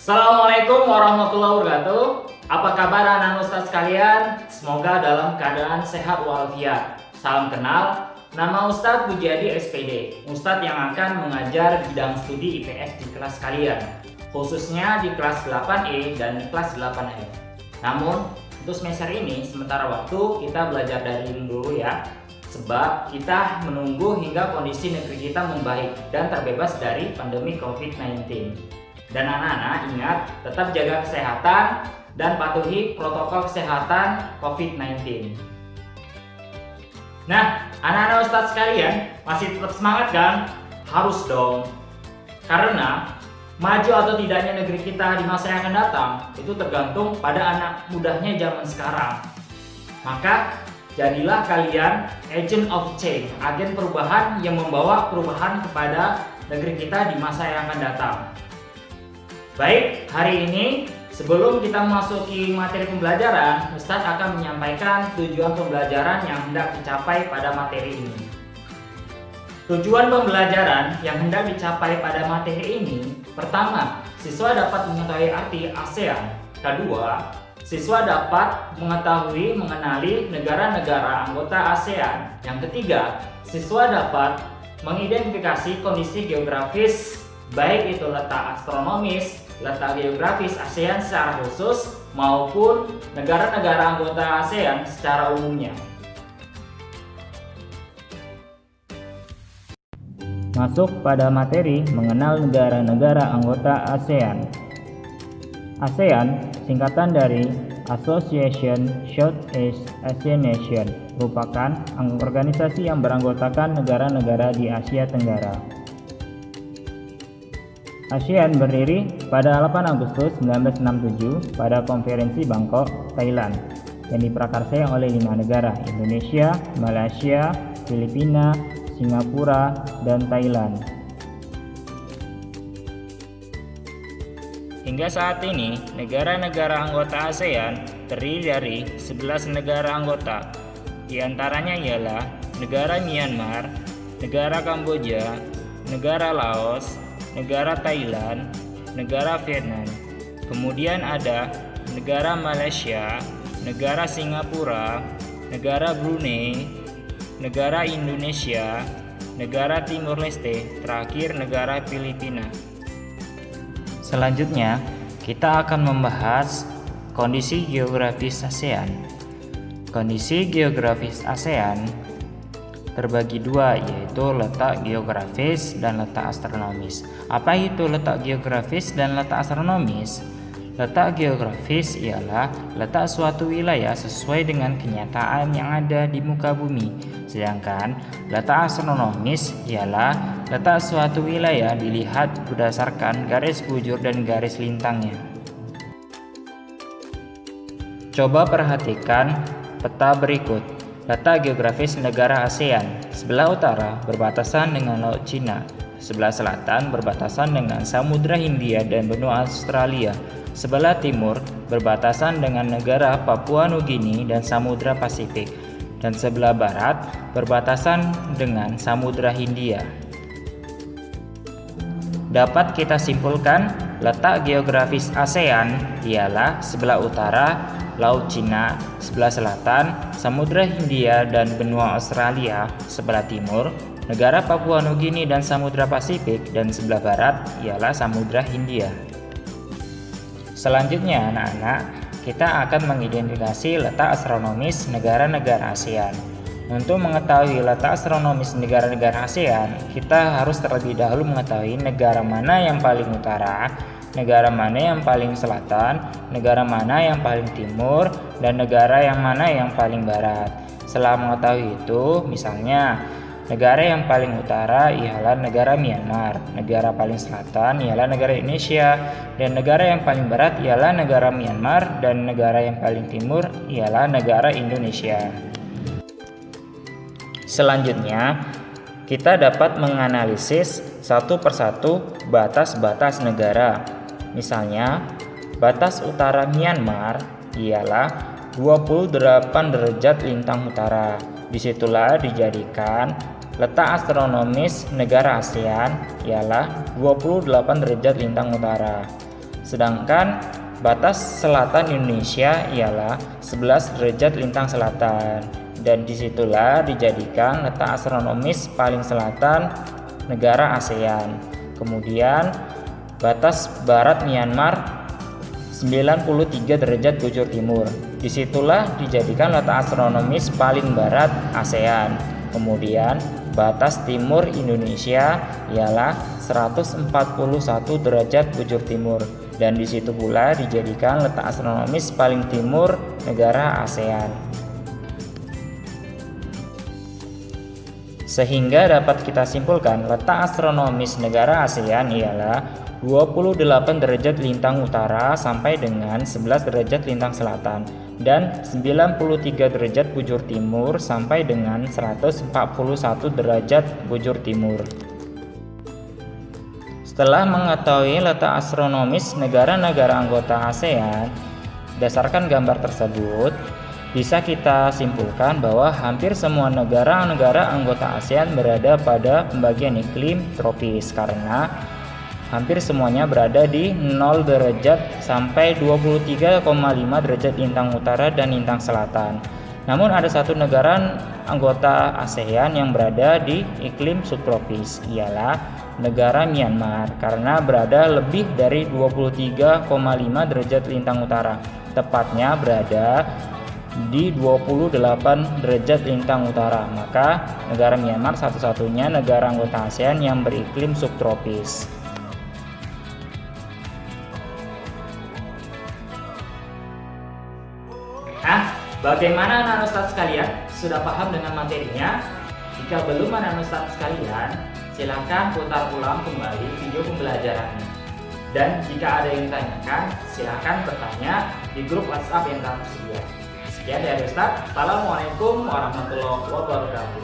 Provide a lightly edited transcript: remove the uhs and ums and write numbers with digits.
Assalamualaikum warahmatullahi wabarakatuh. Apa kabar anak ustadz sekalian? Semoga dalam keadaan sehat walafiat. Salam kenal, nama Ustadz Pujiadi SPD, Ustadz yang akan mengajar bidang studi IPS di kelas kalian, khususnya di kelas 8E dan di kelas 8F. Namun, untuk semester ini sementara waktu kita belajar daring dulu ya, sebab kita menunggu hingga kondisi negeri kita membaik dan terbebas dari pandemi COVID-19. Dan anak-anak ingat, tetap jaga kesehatan dan patuhi protokol kesehatan COVID-19. Nah, anak-anak ustadz sekalian, masih tetap semangat kan? Harus dong. Karena maju atau tidaknya negeri kita di masa yang akan datang itu tergantung pada anak mudanya zaman sekarang. Maka jadilah kalian agent of change, agen perubahan yang membawa perubahan kepada negeri kita di masa yang akan datang. Baik, hari ini sebelum kita memasuki materi pembelajaran, Ustadz akan menyampaikan tujuan pembelajaran yang hendak dicapai pada materi ini. Tujuan pembelajaran yang hendak dicapai pada materi ini, pertama, siswa dapat mengetahui arti ASEAN. Kedua, siswa dapat mengetahui mengenali negara-negara anggota ASEAN. Yang ketiga, siswa dapat mengidentifikasi kondisi geografis, baik itu letak astronomis, letak geografis ASEAN secara khusus maupun negara-negara anggota ASEAN secara umumnya. Masuk pada materi mengenal negara-negara anggota ASEAN. ASEAN singkatan dari Association Southeast Asian Nation, merupakan organisasi yang beranggotakan negara-negara di Asia Tenggara. ASEAN berdiri pada 8 Agustus 1967 pada konferensi Bangkok, Thailand, yang diprakarsai oleh 5 negara, Indonesia, Malaysia, Filipina, Singapura, dan Thailand. Hingga saat ini, negara-negara anggota ASEAN terdiri dari 11 negara anggota. Di antaranya ialah negara Myanmar, negara Kamboja, negara Laos, negara Thailand, negara Vietnam. Kemudian ada negara Malaysia, negara Singapura, negara Brunei, negara Indonesia, negara Timur Leste, terakhir negara Filipina. Selanjutnya, kita akan membahas kondisi geografis ASEAN. Kondisi geografis ASEAN terbagi dua, yaitu letak geografis dan letak astronomis. Apa itu letak geografis dan letak astronomis? Letak geografis ialah letak suatu wilayah sesuai dengan kenyataan yang ada di muka bumi. Sedangkan letak astronomis ialah letak suatu wilayah dilihat berdasarkan garis bujur dan garis lintangnya. Coba perhatikan peta berikut. Letak geografis negara ASEAN. Sebelah utara berbatasan dengan Laut Cina, sebelah selatan berbatasan dengan Samudra Hindia dan benua Australia, sebelah timur berbatasan dengan negara Papua Nugini dan Samudra Pasifik, dan sebelah barat berbatasan dengan Samudra Hindia. Dapat kita simpulkan, letak geografis ASEAN ialah sebelah utara Laut Cina, sebelah selatan Samudra Hindia dan benua Australia, sebelah timur negara Papua Nugini dan Samudra Pasifik, dan sebelah barat ialah Samudra Hindia. Selanjutnya anak-anak, kita akan mengidentifikasi letak astronomis negara-negara ASEAN. Untuk mengetahui letak astronomis negara-negara ASEAN, kita harus terlebih dahulu mengetahui negara mana yang paling utara, negara mana yang paling selatan, negara mana yang paling timur, dan negara yang mana yang paling barat. Setelah mengetahui itu, misalnya negara yang paling utara ialah negara Myanmar, negara paling selatan ialah negara Indonesia, dan negara yang paling barat ialah negara Myanmar, dan negara yang paling timur ialah negara Indonesia. Selanjutnya, kita dapat menganalisis satu persatu batas-batas negara. Misalnya, batas utara Myanmar ialah 28 derajat lintang utara. Disitulah dijadikan letak astronomis negara ASEAN ialah 28 derajat lintang utara. Sedangkan batas selatan Indonesia ialah 11 derajat lintang selatan, dan disitulah dijadikan letak astronomis paling selatan negara ASEAN. Kemudian batas barat Myanmar 93 derajat bujur timur. Disitulah dijadikan letak astronomis paling barat ASEAN. Kemudian batas timur Indonesia ialah 141 derajat bujur timur, dan di situ pula dijadikan letak astronomis paling timur negara ASEAN. Sehingga dapat kita simpulkan letak astronomis negara ASEAN ialah 28 derajat lintang utara sampai dengan 11 derajat lintang selatan, dan 93 derajat bujur timur sampai dengan 141 derajat bujur timur. Setelah mengetahui letak astronomis negara-negara anggota ASEAN, berdasarkan gambar tersebut, bisa kita simpulkan bahwa hampir semua negara-negara anggota ASEAN berada pada pembagian iklim tropis, karena hampir semuanya berada di 0 derajat sampai 23,5 derajat lintang utara dan lintang selatan. Namun ada satu negara anggota ASEAN yang berada di iklim subtropis, ialah negara Myanmar, karena berada lebih dari 23,5 derajat lintang utara, tepatnya berada di 28 derajat lintang utara. Maka negara Myanmar satu-satunya negara anggota ASEAN yang beriklim subtropis. Bagaimana anak ustadz sekalian? Sudah paham dengan materinya? Jika belum anak ustadz sekalian, silakan putar ulang kembali video pembelajarannya. Dan jika ada yang ditanyakan, silakan bertanya di grup WhatsApp yang telah tersedia. Sekian dari Ustadz. Assalamualaikum warahmatullahi wabarakatuh.